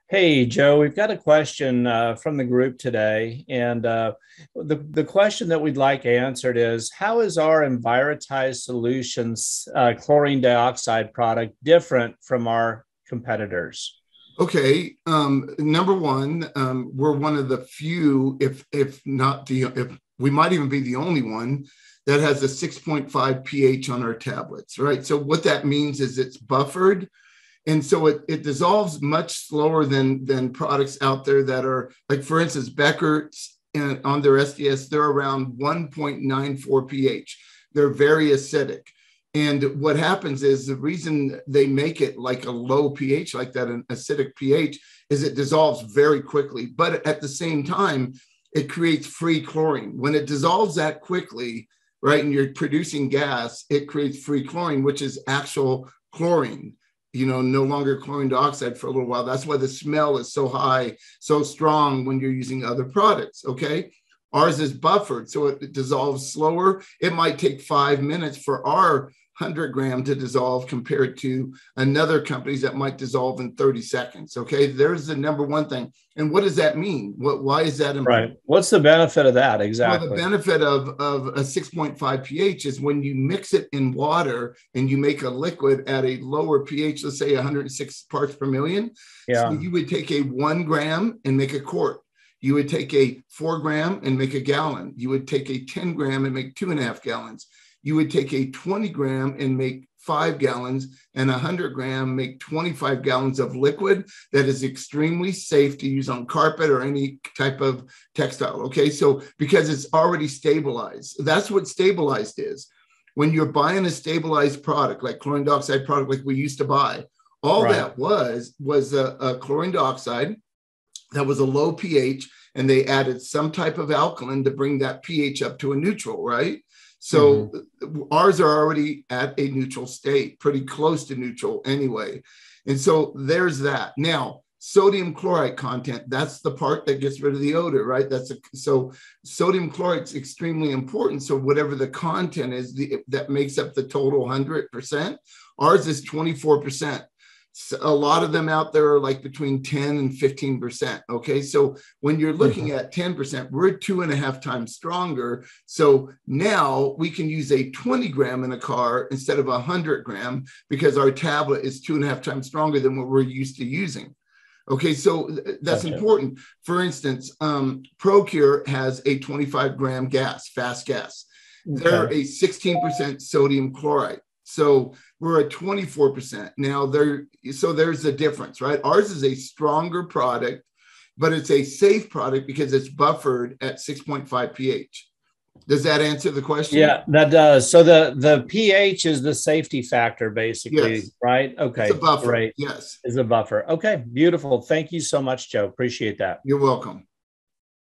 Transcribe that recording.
Hey, Joe, we've got a question from the group today. And the question that we'd like answered is, how is our Envirotized Solutions chlorine dioxide product different from our competitors? Okay, number one, we're one of the few, if not if we might even be the only one that has a 6.5 pH on our tablets, right? So what that means is it's buffered, and so it dissolves much slower than products out there that are like, for instance, Becker's on their SDS, they're around 1.94 pH. They're very acidic. And what happens is the reason they make it like a low pH, like that, an acidic pH, is it dissolves very quickly. But at the same time, it creates free chlorine. When it dissolves that quickly, right, and you're producing gas, it creates free chlorine, which is actual chlorine, no longer chlorine dioxide for a little while. That's why the smell is so high, so strong when you're using other products, okay? Ours is buffered, so it dissolves slower. It might take 5 minutes for our 100 gram to dissolve compared to another company's that might dissolve in 30 seconds. Okay, there's the number one thing. And what does that mean? Why is that important? Right. What's the benefit of that Well, the exactly? benefit of a 6.5 pH is when you mix it in water and you make a liquid at a lower pH, let's say 106 parts per million. So Yeah. you would take a 1 gram and make a quart. You would take a 4 gram and make a gallon. You would take a 10 gram and make 2.5 gallons. You would take a 20 gram and make 5 gallons, and 100 gram make 25 gallons of liquid that is extremely safe to use on carpet or any type of textile. Okay, so because it's already stabilized, that's what stabilized is. When you're buying a stabilized product like chlorine dioxide product, like we used to buy, all Right. that was a chlorine dioxide that was a low pH, and they added some type of alkaline to bring that pH up to a neutral, right? So Hmm. ours are already at a neutral state, pretty close to neutral anyway. And so there's that. Now, sodium chloride content, that's the part that gets rid of the odor, right? So sodium chloride is extremely important. So whatever the content is that makes up the total 100%, ours is 24%. A lot of them out there are like between 10 and 15%. Okay. So when you're looking Hmm. at 10%, we're 2.5 times stronger. So now we can use a 20 gram in a car instead of 100 gram because our tablet is 2.5 times stronger than what we're used to using. Okay, so that's Gotcha. important. For instance, Procure has a 25 gram gas, fast gas. They're Okay. a 16% sodium chloride. So we're at 24%. Now so there's a difference, right? Ours is a stronger product, but it's a safe product because it's buffered at 6.5 pH. Does that answer the question? Yeah, that does. So the pH is the safety factor, basically, Yes. right? It's a Okay, buffer. great. Yes. Is a buffer. Okay, beautiful. Thank you so much, Joe. Appreciate that. You're welcome.